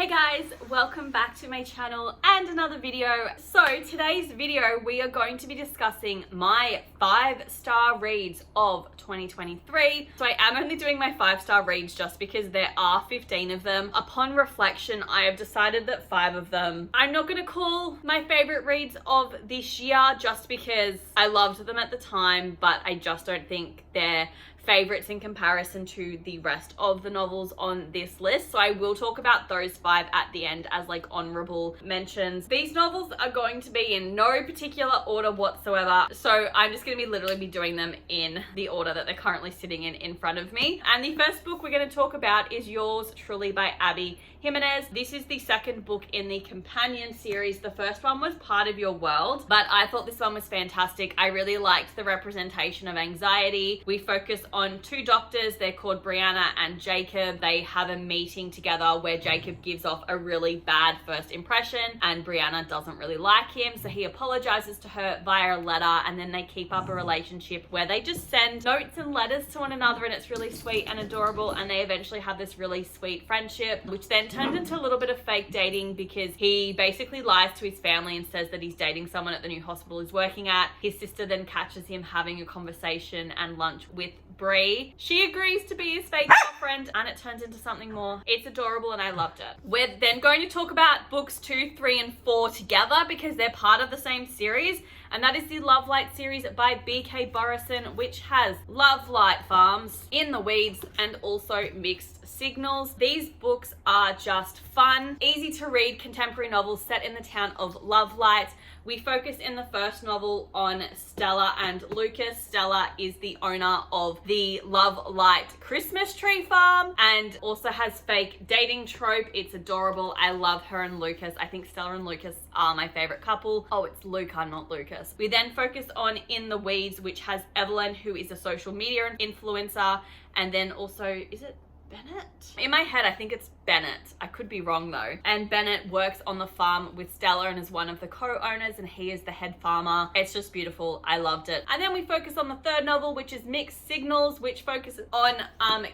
Hey guys, welcome back to my channel and another video. So today's video we are going to be discussing my 5-star reads of 2023. So I am only doing my 5-star reads just because there are 15 of them. Upon reflection, I have decided that 5 of them I'm not going to call my favorite reads of this year just because I loved them at the time, but I just don't think they're favorites in comparison to the rest of the novels on this list. So I will talk about those 5 at the end as like honorable mentions. These novels are going to be in no particular order whatsoever, so I'm just going to be literally doing them in the order that they're currently sitting in front of me. And the first book we're going to talk about is Yours Truly by Abby Jimenez. This is the second book in the companion series. The first one was Part of Your World, but I thought this one was fantastic. I really liked the representation of anxiety. We focus on 2 doctors. They're called Brianna and Jacob. They have a meeting together where Jacob gives off a really bad first impression and Brianna doesn't really like him, so he apologizes to her via a letter, and then they keep up a relationship where they just send notes and letters to one another, and it's really sweet and adorable, and they eventually have this really sweet friendship, which then turns into a little bit of fake dating because he basically lies to his family and says that he's dating someone at the new hospital he's working at. His sister then catches him having a conversation and lunch with Bree. She agrees to be his fake girlfriend and it turns into something more. It's adorable and I loved it. We're then going to talk about books 2, 3, and 4 together because they're part of the same series, and that is the Love Light series by B.K. Burrison, which has Love Light Farms, In the Weeds, and also Mixed Signals. These books are just fun, easy to read contemporary novels set in the town of Love Light. We focus in the first novel on Stella and Lucas. Stella is the owner of the Love Light Christmas tree farm and also has fake dating trope. It's adorable. I love her and Lucas. I think Stella and Lucas are my favorite couple. Oh, it's Luca, not Lucas. We then focus on In the Weeds, which has Evelyn, who is a social media influencer, and then also, is it Bennett? In my head, I think it's Bennett. I could be wrong though. And Bennett works on the farm with Stella and is one of the co-owners, and he is the head farmer. It's just beautiful. I loved it. And then we focus on the third novel, which is Mixed Signals, which focuses on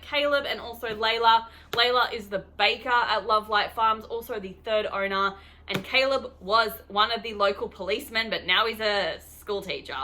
Caleb and also Layla. Layla is the baker at Love Light Farms, also the third owner. And Caleb was one of the local policemen, but now he's a school teacher.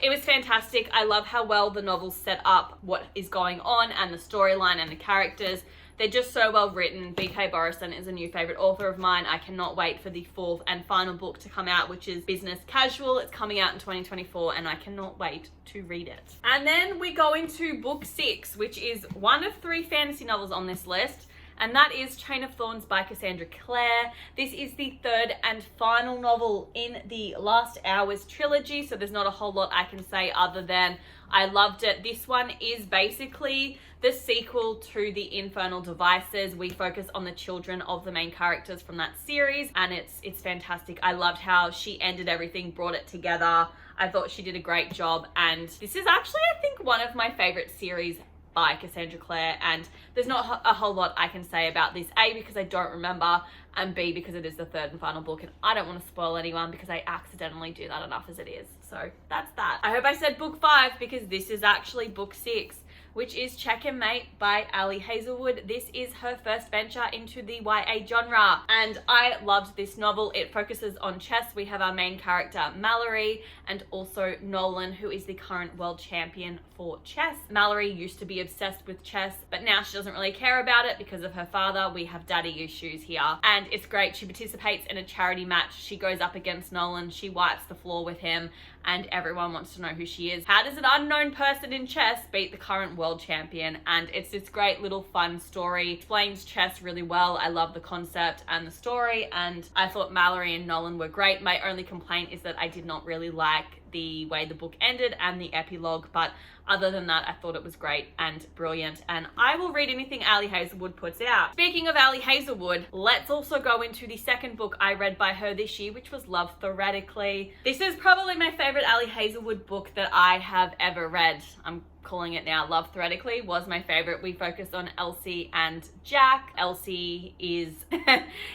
It was fantastic. I love how well the novels set up what is going on and the storyline and the characters. They're just so well written. B.K. Burrison is a new favorite author of mine. I cannot wait for the 4th and final book to come out, which is Business Casual. It's coming out in 2024 and I cannot wait to read it. And then we go into book 6, which is one of 3 fantasy novels on this list, and that is Chain of Thorns by Cassandra Clare. This is the 3rd and final novel in the Last Hours trilogy, so there's not a whole lot I can say other than I loved it. This one is basically the sequel to the Infernal Devices. We focus on the children of the main characters from that series, and it's fantastic. I loved how she ended everything, brought it together. I thought she did a great job, and this is actually, I think, one of my favorite series by Cassandra Clare, and there's not a whole lot I can say about this, A, because I don't remember, and B, because it is the 3rd and final book and I don't want to spoil anyone because I accidentally do that enough as it is. So that's that. I hope I said book 5 because this is actually book 6, which is Check and Mate by Ali Hazelwood. This is her first venture into the YA genre, and I loved this novel. It focuses on chess. We have our main character Mallory and also Nolan, who is the current world champion for chess. Mallory used to be obsessed with chess, but now she doesn't really care about it because of her father. We have daddy issues here, and it's great. She participates in a charity match. She goes up against Nolan. She wipes the floor with him, and everyone wants to know who she is. How does an unknown person in chess beat the current world champion? And it's this great little fun story. Explains chess really well. I love the concept and the story, and I thought Mallory and Nolan were great. My only complaint is that I did not really like the way the book ended and the epilogue, but other than that, I thought it was great and brilliant, and I will read anything Ali Hazelwood puts out. Speaking of Ali Hazelwood, let's also go into the second book I read by her this year, which was Love Theoretically. This is probably my favorite Ali Hazelwood book that I have ever read. I'm calling it now, Love Theoretically, was my favorite. We focused on Elsie and Jack. Elsie is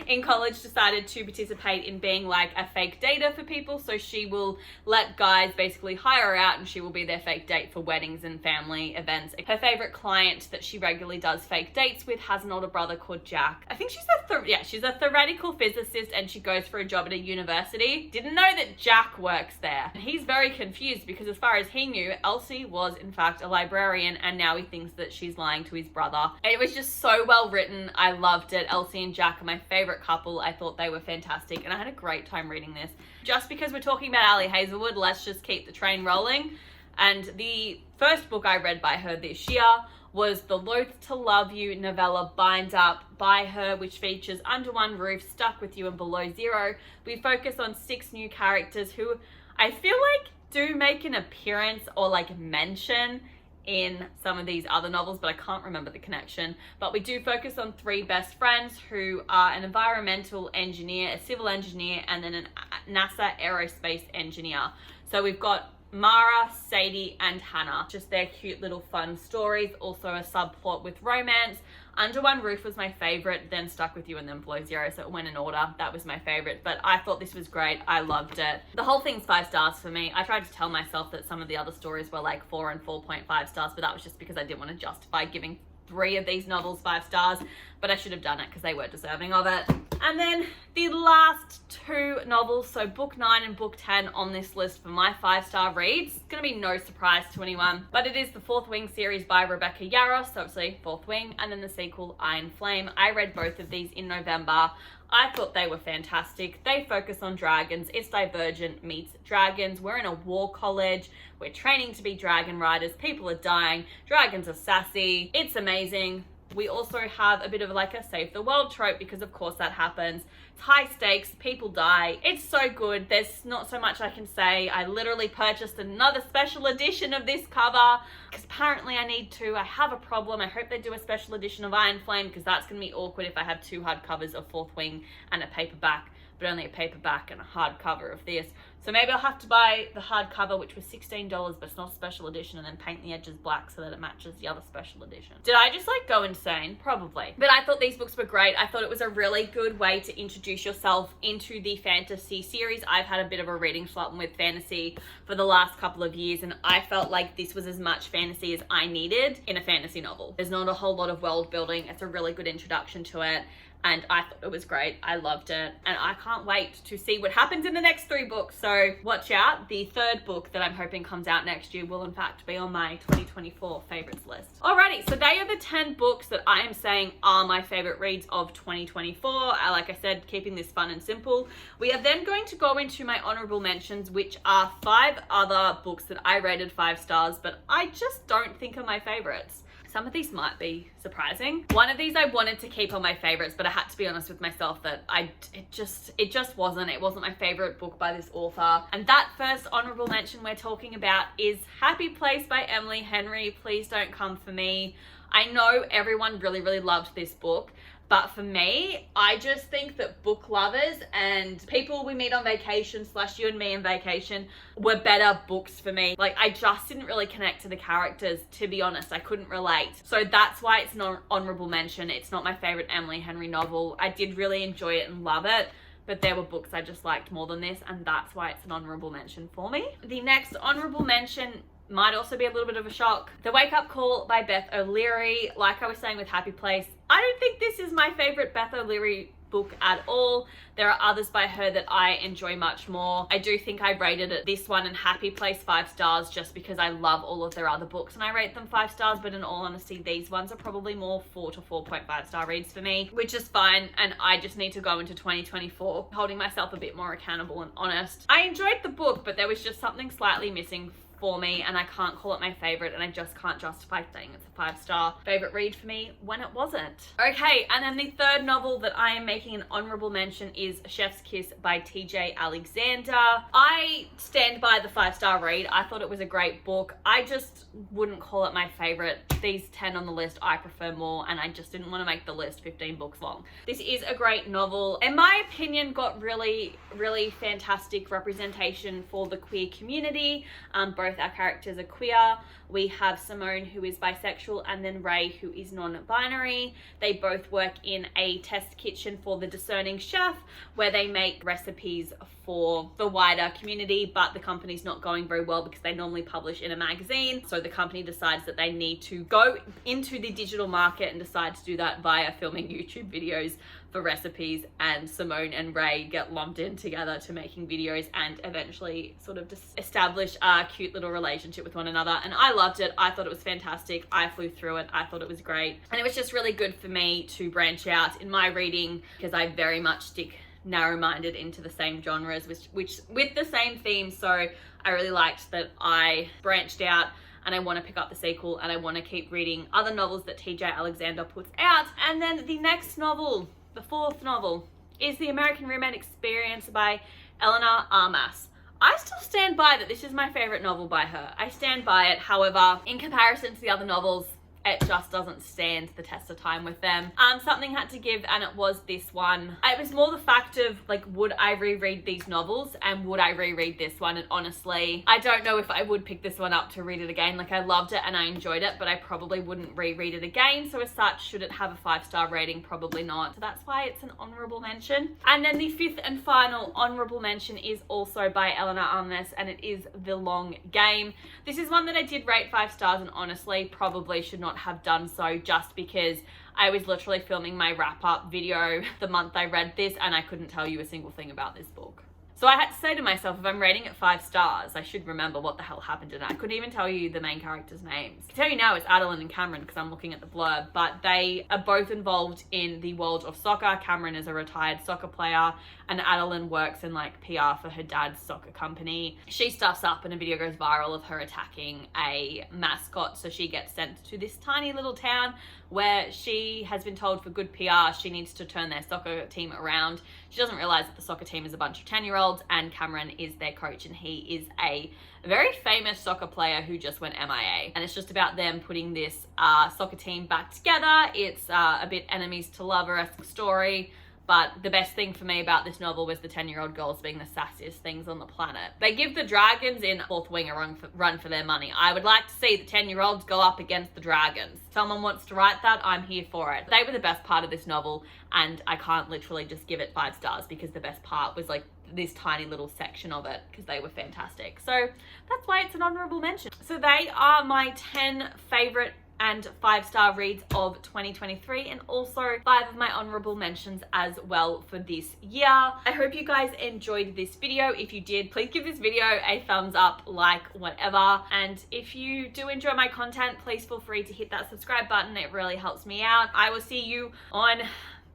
in college, decided to participate in being like a fake dater for people. So she will let guys basically hire her out and she will be their fake date for weddings and family events. Her favorite client that she regularly does fake dates with has an older brother called Jack. I think she's a theoretical physicist and she goes for a job at a university. Didn't know that Jack works there. And he's very confused because as far as he knew, Elsie was in fact a librarian and now he thinks that she's lying to his brother. It was just so well written. I loved it. Elsie and Jack are my favorite couple. I thought they were fantastic and I had a great time reading this. Just because we're talking about Ali Hazelwood, let's just keep the train rolling. And the first book I read by her this year was the Loath to Love You novella Bind Up by her, which features Under One Roof, Stuck With You, and Below Zero. We focus on 6 new characters who I feel like do make an appearance or like mention in some of these other novels, but I can't remember the connection. But we do focus on 3 best friends who are an environmental engineer, a civil engineer, and then a NASA aerospace engineer. So we've got Mara, Sadie, and Hannah. Just their cute little fun stories. Also a subplot with romance. Under One Roof was my favorite, then Stuck With You, and then Below Zero, so it went in order. That was my favorite, but I thought this was great. I loved it. The whole thing's 5 stars for me. I tried to tell myself that some of the other stories were like 4 and 4.5 stars, but that was just because I didn't want to justify giving 3 of these novels 5 stars, but I should have done it because they were deserving of it. And then the last 2 novels, so book 9 and book 10 on this list for my 5-star reads. It's going to be no surprise to anyone, but it is the Fourth Wing series by Rebecca Yarros, so obviously Fourth Wing, and then the sequel Iron Flame. I read both of these in November. I thought they were fantastic. They focus on dragons. It's Divergent meets dragons. We're in a war college. We're training to be dragon riders. People are dying. Dragons are sassy. It's amazing. We also have a bit of like a save the world trope because of course that happens. It's high stakes, people die. It's so good. There's not so much I can say. I literally purchased another special edition of this cover because apparently I need to. I have a problem. I hope they do a special edition of Iron Flame because that's going to be awkward if I have 2 hardcovers of Fourth Wing and a paperback, but only a paperback and a hardcover of this. So maybe I'll have to buy the hardcover, which was $16, but it's not a special edition, and then paint the edges black so that it matches the other special edition. Did I just like go insane? Probably. But I thought these books were great. I thought it was a really good way to introduce yourself into the fantasy series. I've had a bit of a reading slump with fantasy for the last couple of years, and I felt like this was as much fantasy as I needed in a fantasy novel. There's not a whole lot of world building. It's a really good introduction to it. And I thought it was great. I loved it. And I can't wait to see what happens in the next 3 books. So watch out. The 3rd book that I'm hoping comes out next year will in fact be on my 2024 favorites list. Alrighty, so they are the 10 books that I am saying are my favorite reads of 2024. Like I said, keeping this fun and simple. We are then going to go into my honourable mentions, which are 5 other books that I rated 5 stars, but I just don't think are my favorites. Some of these might be surprising. One of these I wanted to keep on my favorites, but I had to be honest with myself that it just wasn't. It wasn't my favorite book by this author. And that first honorable mention we're talking about is Happy Place by Emily Henry. Please Don't Come For Me. I know everyone really, really loved this book, but for me, I just think that book lovers and people we meet on vacation / you and me on vacation were better books for me. Like, I just didn't really connect to the characters, to be honest. I couldn't relate. So that's why it's an honorable mention. It's not my favorite Emily Henry novel. I did really enjoy it and love it, but there were books I just liked more than this, and that's why it's an honorable mention for me. The next honorable mention might also be a little bit of a shock. The Wake Up Call by Beth O'Leary. Like I was saying with Happy Place, I don't think this is my favorite Beth O'Leary book at all. There are others by her that I enjoy much more. I do think I rated this one and Happy Place 5 stars just because I love all of their other books and I rate them 5 stars, but in all honesty, these ones are probably more 4 to 4.5 star reads for me, which is fine, and I just need to go into 2024 holding myself a bit more accountable and honest. I enjoyed the book, but there was just something slightly missing for me, and I can't call it my favorite, and I just can't justify saying it's a 5-star favorite read for me when it wasn't. Okay, and then the third novel that I am making an honorable mention is Chef's Kiss by TJ Alexander. I stand by the 5-star read. I thought it was a great book. I just wouldn't call it my favorite. These 10 on the list I prefer more, and I just didn't want to make the list 15 books long. This is a great novel. In my opinion, got really really fantastic representation for the queer community. Both our characters are queer. We have Simone, who is bisexual, and then Ray, who is non-binary. They both work in a test kitchen for the Discerning Chef, where they make recipes for the wider community, but the company's not going very well because they normally publish in a magazine. So the company decides that they need to go into the digital market and decide to do that via filming YouTube videos for recipes, and Simone and Ray get lumped in together to making videos and eventually sort of just establish a cute little relationship with one another. And I loved it. I thought it was fantastic. I flew through it. I thought it was great. And it was just really good for me to branch out in my reading, because I very much stick narrow-minded into the same genres, which with the same themes. So I really liked that I branched out, and I want to pick up the sequel, and I want to keep reading other novels that TJ Alexander puts out. And then the next novel, the fourth novel, is The American Roommate Experience by Eleanor Armas. I still stand by that this is my favorite novel by her. I stand by it. However, in comparison to the other novels, it just doesn't stand the test of time with them. Something had to give, and it was this one. It was more the fact of, like, would I reread these novels, and would I reread this one? And honestly, I don't know if I would pick this one up to read it again. Like, I loved it and I enjoyed it, but I probably wouldn't reread it again. So as such, should it have a 5-star rating? Probably not. So that's why it's an honourable mention. And then the fifth and final honourable mention is also by Eleanor Armas, and it is The Long Game. This is one that I did rate 5 stars, and honestly probably should not have done so, just because I was literally filming my wrap-up video the month I read this, and I couldn't tell you a single thing about this book. So I had to say to myself, if I'm rating it 5 stars, I should remember what the hell happened in it. I couldn't even tell you the main characters' names. I can tell you now it's Adeline and Cameron because I'm looking at the blurb, but they are both involved in the world of soccer. Cameron is a retired soccer player, and Adeline works in like PR for her dad's soccer company. She stuffs up and a video goes viral of her attacking a mascot, so she gets sent to this tiny little town where she has been told for good PR she needs to turn their soccer team around. She doesn't realize that the soccer team is a bunch of 10-year-olds, and Cameron is their coach, and he is a very famous soccer player who just went MIA. And it's just about them putting this soccer team back together. It's a bit enemies to lover-esque story. But the best thing for me about this novel was the 10-year-old girls being the sassiest things on the planet. They give the dragons in Fourth Wing a run for their money. I would like to see the 10-year-olds go up against the dragons. If someone wants to write that, I'm here for it. They were the best part of this novel, and I can't literally just give it 5 stars because the best part was like this tiny little section of it, because they were fantastic. So that's why it's an honourable mention. So they are my 10 favourite and 5-star reads of 2023, and also 5 of my honorable mentions as well for this year. I hope you guys enjoyed this video. If you did, please give this video a thumbs up, like, whatever. And if you do enjoy my content, please feel free to hit that subscribe button. It really helps me out. I will see you on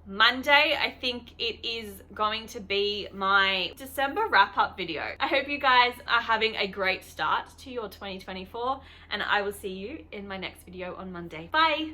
Monday. I think it is going to be my December wrap-up video. I hope you guys are having a great start to your 2024, and I will see you in my next video on Monday. Bye!